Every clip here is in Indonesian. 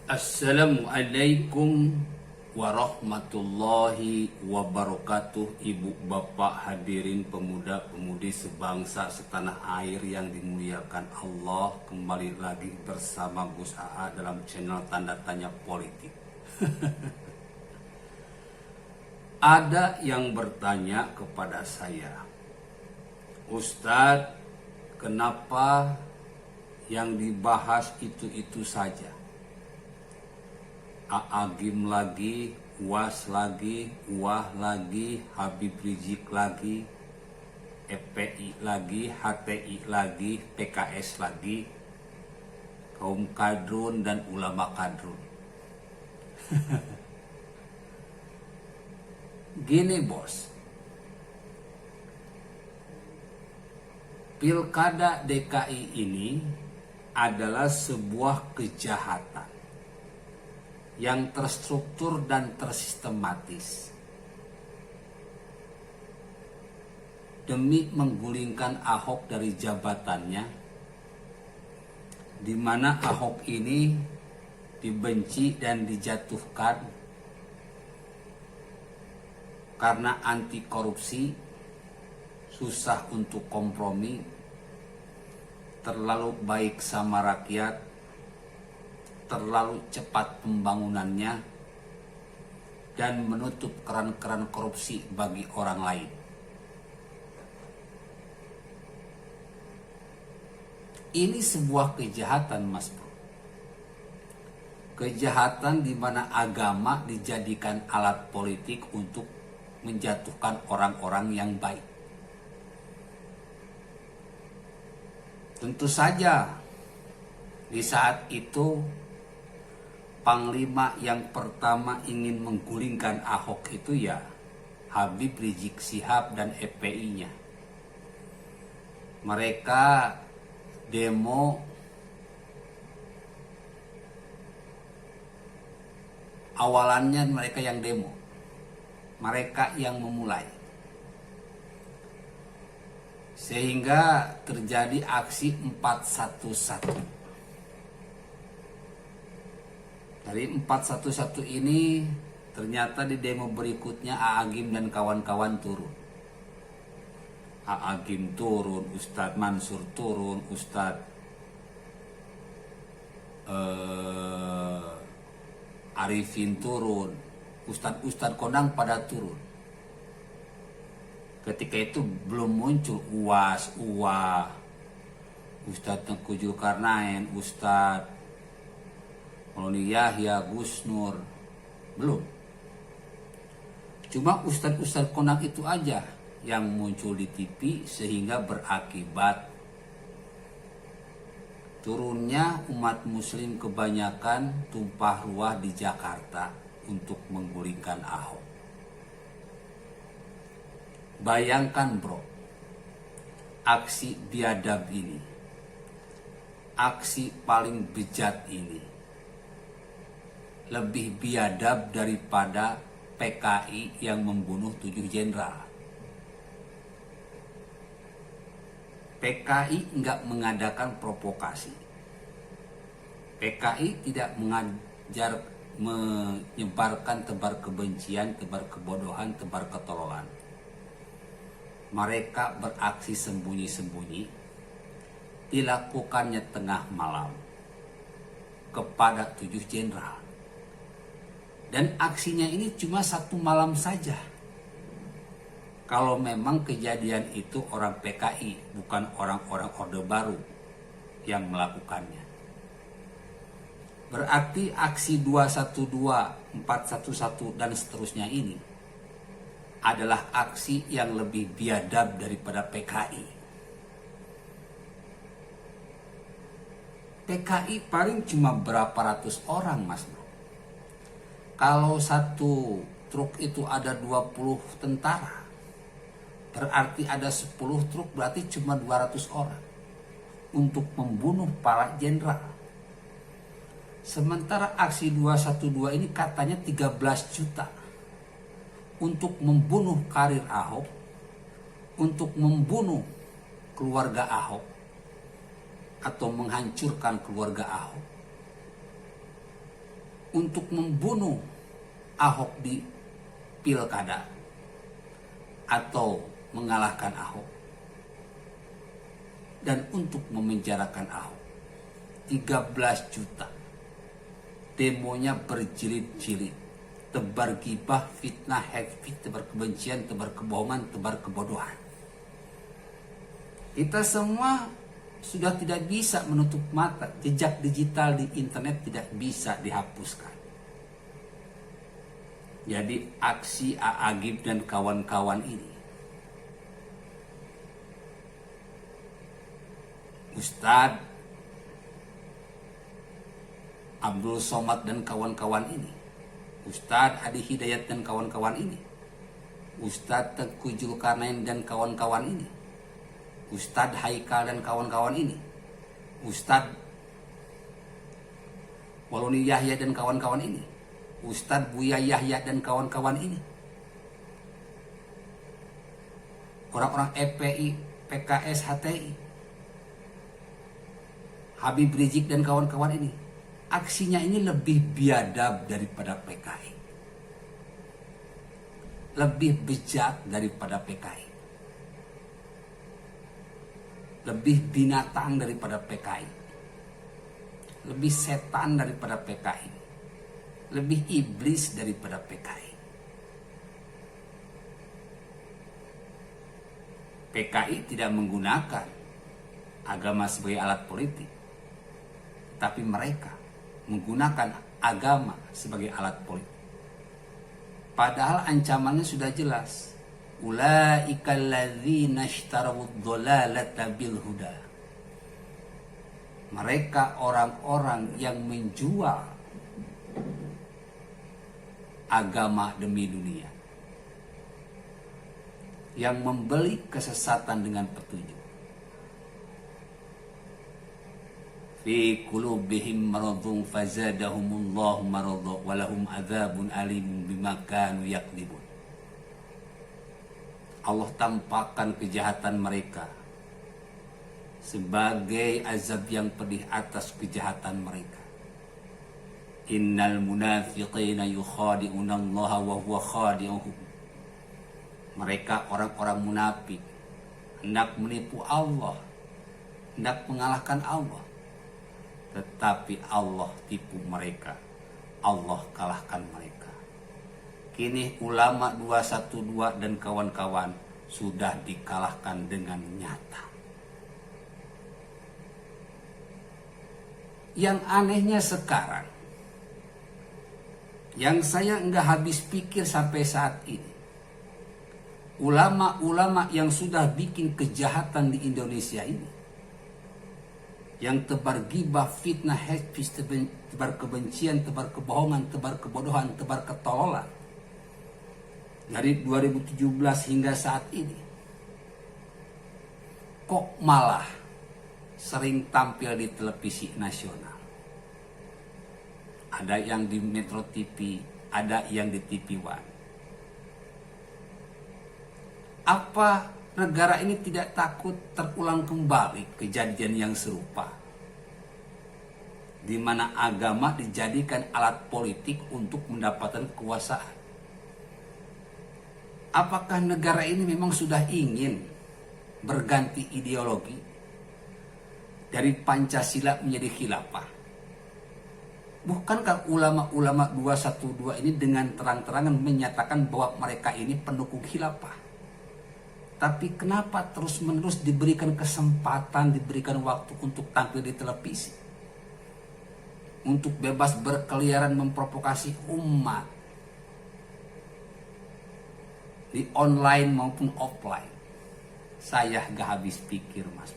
Assalamualaikum warahmatullahi wabarakatuh. Ibu bapak hadirin pemuda-pemudi sebangsa setanah air yang dimuliakan Allah. Kembali lagi bersama Gus AA dalam channel Tanda Tanya Politik. Ada yang bertanya kepada saya, Ustadz, kenapa yang dibahas itu-itu saja? Aagim lagi, UAS lagi, UAH lagi, Habib Rizik lagi, FPI lagi, HTI lagi, PKS lagi, kaum kadrun dan ulama kadrun. Gini bos, Pilkada DKI ini adalah sebuah kejahatan yang terstruktur dan tersistematis demi menggulingkan Ahok dari jabatannya, di mana Ahok ini dibenci dan dijatuhkan karena anti korupsi, susah untuk kompromi, terlalu baik sama rakyat, terlalu cepat pembangunannya, dan menutup keran-keran korupsi bagi orang lain. Ini sebuah kejahatan, Mas Bro. Kejahatan di mana agama dijadikan alat politik untuk menjatuhkan orang-orang yang baik. Tentu saja di saat itu Panglima yang pertama ingin menggulingkan Ahok itu ya Habib Rizik Syihab dan FPI-nya. Mereka demo awalannya, mereka yang demo, mereka yang memulai, sehingga terjadi aksi 411. Dari 411 ini ternyata di demo berikutnya Aagim dan kawan-kawan turun. Aagim turun, Ustadz Mansur turun, Ustadz Arifin turun, Ustadz Kondang pada turun. Ketika itu belum muncul UAS, UA, Ustadz Tengku Zulkarnain, Ustadz Maulana Yahya, Gus Nur, belum. Cuma Ustadz Kondang itu aja yang muncul di TV, sehingga berakibat turunnya umat muslim kebanyakan tumpah ruah di Jakarta untuk menggulingkan Ahok. Bayangkan bro, aksi biadab ini, aksi paling bejat ini, lebih biadab daripada PKI yang membunuh 7 jenderal. PKI enggak mengadakan provokasi. PKI tidak menyebarkan tebar kebencian, tebar kebodohan, tebar ketololan. Mereka beraksi sembunyi-sembunyi, dilakukannya tengah malam kepada 7 jenderal. Dan aksinya ini cuma 1 malam saja. Kalau memang kejadian itu orang PKI, bukan orang-orang Orde Baru yang melakukannya. Berarti aksi 212, 411 dan seterusnya ini adalah aksi yang lebih biadab daripada PKI. PKI paling cuma berapa ratus orang, Mas Bro. Kalau satu truk itu ada 20 tentara, berarti ada 10 truk, berarti cuma 200 orang untuk membunuh para jenderal. Sementara aksi 212 ini katanya 13 juta untuk membunuh karir Ahok, untuk membunuh keluarga Ahok, atau menghancurkan keluarga Ahok. untuk membunuh Ahok di pilkada atau mengalahkan Ahok, dan untuk memenjarakan Ahok 13 juta. Demonya berjilid-jilid, tebar gibah, fitnah, hate, tebar kebencian, tebar kebohongan, tebar kebodohan. Kita semua sudah tidak bisa menutup mata. Jejak digital di internet tidak bisa dihapuskan. Jadi aksi A'agib dan kawan-kawan ini, Ustadz Abdul Somad dan kawan-kawan ini, Ustadz Adi Hidayat dan kawan-kawan ini, Ustadz Tengku Zulkarnain dan kawan-kawan ini, Ustadz Haikal dan kawan-kawan ini, Ustadz Waluni Yahya dan kawan-kawan ini, Ustadz Buya Yahya dan kawan-kawan ini, orang-orang EPI, PKS, HTI, Habib Rizik dan kawan-kawan ini, aksinya ini lebih biadab daripada PKI, lebih bejat daripada PKI, lebih binatang daripada PKI, lebih setan daripada PKI, lebih iblis daripada PKI. PKI tidak menggunakan agama sebagai alat politik, tapi mereka menggunakan agama sebagai alat politik. Padahal ancamannya sudah jelas. Ulaika alladzina ishtarawud dhalalata bil huda. Mereka orang-orang yang menjual agama demi dunia, yang membeli kesesatan dengan petunjuk. Fi qulubihim maradun fazadahumullahu marada walahum adzabun alim bima kanu yakdzibun. Allah tampakkan kejahatan mereka sebagai azab yang pedih atas kejahatan mereka. Innal munafiqina yukhadi'una Allah wa huwa khadi'uhum. Mereka orang-orang munafik hendak menipu Allah, hendak mengalahkan Allah, tetapi Allah tipu mereka, Allah kalahkan mereka. Kini ulama 212 dan kawan-kawan sudah dikalahkan dengan nyata. Yang anehnya sekarang, yang saya enggak habis pikir sampai saat ini, ulama-ulama yang sudah bikin kejahatan di Indonesia ini, yang tebar gibah, fitnah, hate speech, tebar kebencian, tebar kebohongan, tebar kebodohan, tebar ketololan, dari 2017 hingga saat ini, kok malah sering tampil di televisi nasional. Ada yang di Metro TV, ada yang di TV One. Apa negara ini tidak takut terulang kembali kejadian yang serupa, di mana agama dijadikan alat politik untuk mendapatkan kekuasaan? Apakah negara ini memang sudah ingin berganti ideologi dari Pancasila menjadi khilafah? Bukankah ulama-ulama 212 ini dengan terang-terangan menyatakan bahwa mereka ini pendukung khilafah? Tapi kenapa terus-menerus diberikan kesempatan, diberikan waktu untuk tampil di televisi, untuk bebas berkeliaran memprovokasi umat di online maupun offline? Saya gak habis pikir, Mas.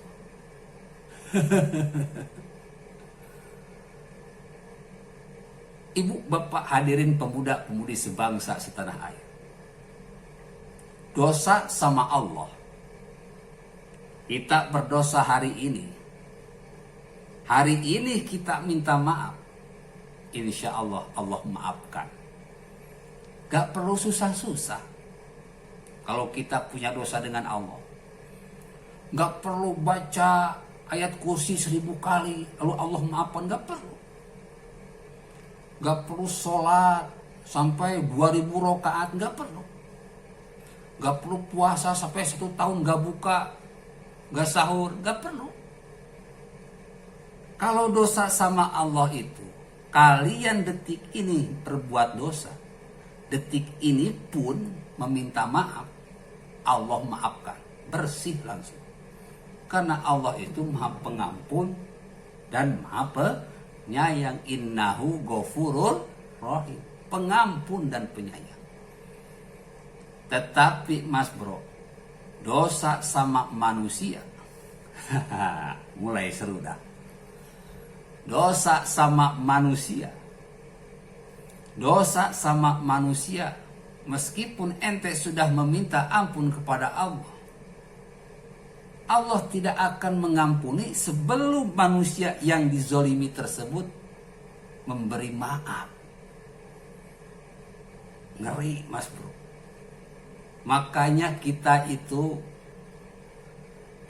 Ibu, bapak, hadirin pemuda-pemudi sebangsa setanah air. Dosa sama Allah. Kita berdosa hari ini. Hari ini kita minta maaf. Insya Allah, Allah maafkan. Gak perlu susah-susah. Kalau kita punya dosa dengan Allah, gak perlu baca ayat kursi 1000 kali lalu Allah maafkan, gak perlu. Nggak perlu sholat sampai 2000 rakaat, nggak perlu. Nggak perlu puasa sampai 1 tahun nggak buka, nggak sahur, nggak perlu. Kalau dosa sama Allah itu, kalian detik ini berbuat dosa, detik ini pun meminta maaf, Allah maafkan, bersih langsung. Karena Allah itu maha pengampun dan maha penyayang. Innahu ghafurur rahim, pengampun dan penyayang. Tetapi mas bro, dosa sama manusia mulai seru dah. Dosa sama manusia, dosa sama manusia, meskipun ente sudah meminta ampun kepada Allah, Allah tidak akan mengampuni sebelum manusia yang dizolimi tersebut memberi maaf. Ngeri mas bro. Makanya kita itu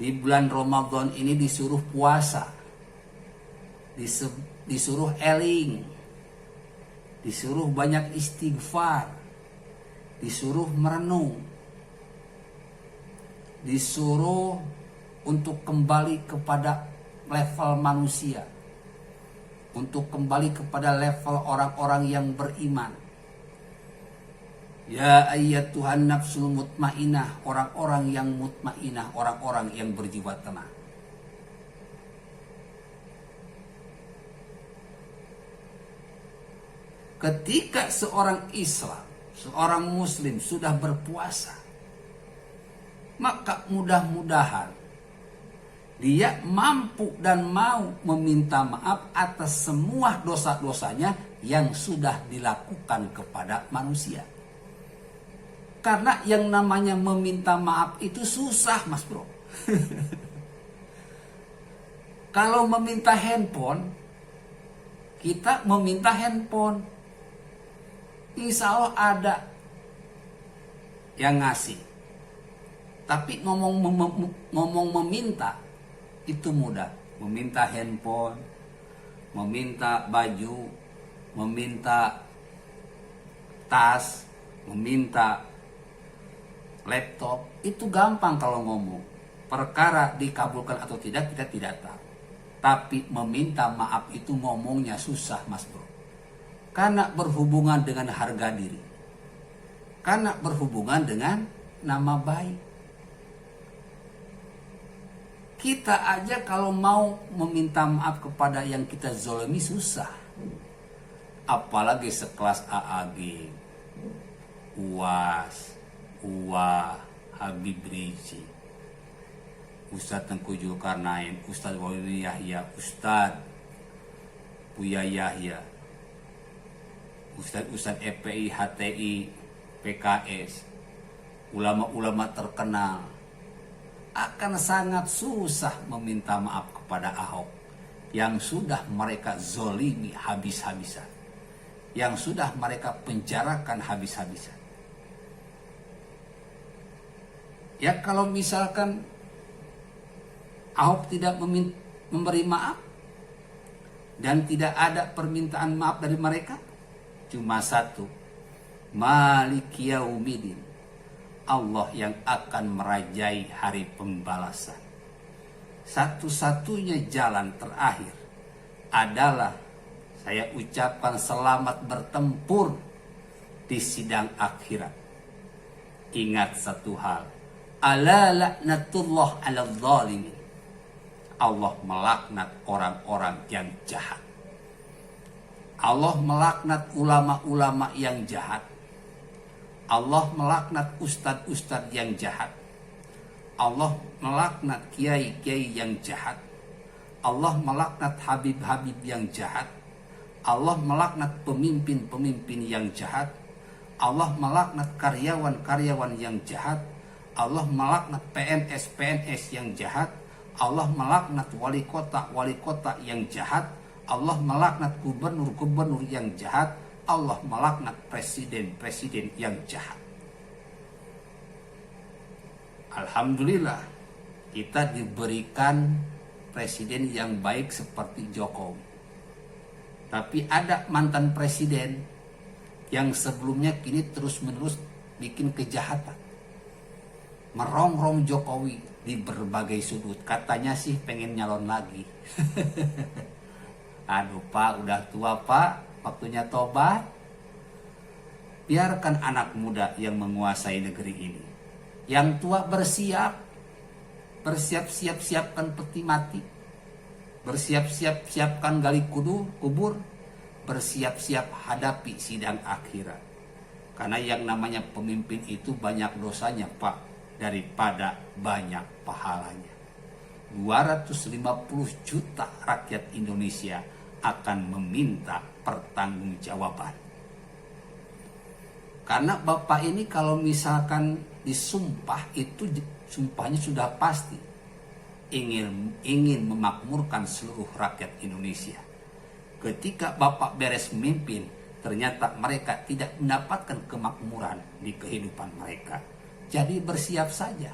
di bulan Ramadan ini disuruh puasa, disuruh eling, disuruh banyak istighfar, disuruh merenung, disuruh untuk kembali kepada level manusia, untuk kembali kepada level orang-orang yang beriman. Ya ayyatuhan nafsul mutmainah, orang-orang yang mutmainah, orang-orang yang berjiwa tenang. Ketika seorang Islam, seorang Muslim sudah berpuasa, maka mudah-mudahan dia mampu dan mau meminta maaf atas semua dosa-dosanya yang sudah dilakukan kepada manusia. Karena yang namanya meminta maaf itu susah mas bro. Kalau meminta handphone, kita meminta handphone, insya Allah ada yang ngasih. Tapi ngomong meminta itu mudah. Meminta handphone, meminta baju, meminta tas, meminta laptop, itu gampang kalau ngomong. Perkara dikabulkan atau tidak kita tidak tahu. Tapi meminta maaf itu ngomongnya susah mas bro. Karena berhubungan dengan harga diri, karena berhubungan dengan nama baik. Kita aja kalau mau meminta maaf kepada yang kita zolimi susah. Apalagi sekelas AAG, UAS, UA, Habib Rizik, Ustadz Tengku Zulkarnain, Ustadz Wali Yahya, Ustadz Buya Yahya, Ustadz EPI, HTI, PKS, ulama-ulama terkenal, akan sangat susah meminta maaf kepada Ahok yang sudah mereka zolimi habis-habisan, yang sudah mereka penjarakan habis-habisan. Ya kalau misalkan Ahok tidak memberi maaf dan tidak ada permintaan maaf dari mereka, cuma satu, Maliki Yaumiddin, Allah yang akan merajai hari pembalasan. Satu-satunya jalan terakhir adalah saya ucapkan selamat bertempur di sidang akhirat. Ingat satu hal, ala laknatullah ala zalimin, Allah melaknat orang-orang yang jahat. Allah melaknat ulama-ulama yang jahat. Allah melaknat ustadz-ustadz yang jahat. Allah melaknat kiai-kiai yang jahat. Allah melaknat habib-habib yang jahat. Allah melaknat pemimpin-pemimpin yang jahat. Allah melaknat karyawan-karyawan yang jahat. Allah melaknat PNS-PNS yang jahat. Allah melaknat wali kota yang jahat. Allah melaknat gubernur-gubernur yang jahat. Allah melaknat presiden-presiden yang jahat. Alhamdulillah kita diberikan presiden yang baik seperti Jokowi. Tapi ada mantan presiden yang sebelumnya kini terus-menerus bikin kejahatan. Merongrong Jokowi di berbagai sudut. Katanya sih pengen nyalon lagi. Aduh Pak, udah tua Pak, waktunya tobat. Biarkan anak muda yang menguasai negeri ini. Yang tua bersiap. Bersiap-siap siapkan peti mati. Bersiap-siap siapkan gali kubur. Bersiap-siap hadapi sidang akhirat. Karena yang namanya pemimpin itu banyak dosanya Pak, daripada banyak pahalanya. 250 juta rakyat Indonesia akan meminta pertanggungjawaban. Karena Bapak ini kalau misalkan disumpah, itu sumpahnya sudah pasti ingin memakmurkan seluruh rakyat Indonesia. Ketika Bapak beres memimpin, ternyata mereka tidak mendapatkan kemakmuran di kehidupan mereka. Jadi bersiap saja.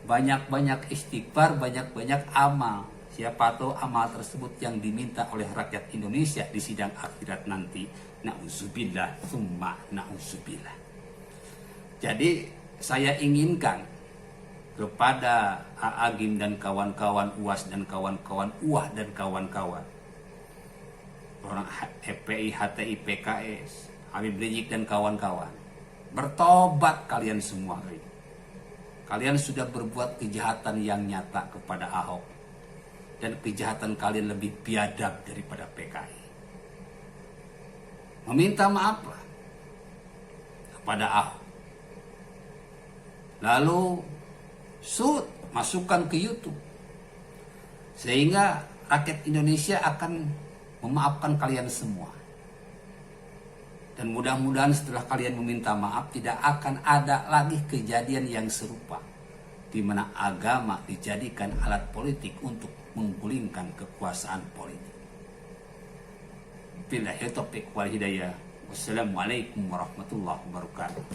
Banyak-banyak istighfar, banyak-banyak amal. Siapa tahu amal tersebut yang diminta oleh rakyat Indonesia di sidang akhirat nanti. Na'udzubillah, summa na'udzubillah. Jadi saya inginkan kepada Agim dan kawan-kawan, UAS dan kawan-kawan, UAH dan kawan-kawan, orang FPI, HTI, PKS, Habib Rizik dan kawan-kawan, bertobat kalian semua. Kalian sudah berbuat kejahatan yang nyata kepada Ahok, dan kejahatan kalian lebih biadab daripada PKI. Meminta maaflah kepada Ahok. Lalu masukkan ke YouTube, sehingga rakyat Indonesia akan memaafkan kalian semua. Dan mudah-mudahan setelah kalian meminta maaf, tidak akan ada lagi kejadian yang serupa, di mana agama dijadikan alat politik untuk menggulingkan kekuasaan politik. Billahi taufiq wal hidayah. Wassalamualaikum warahmatullahi wabarakatuh.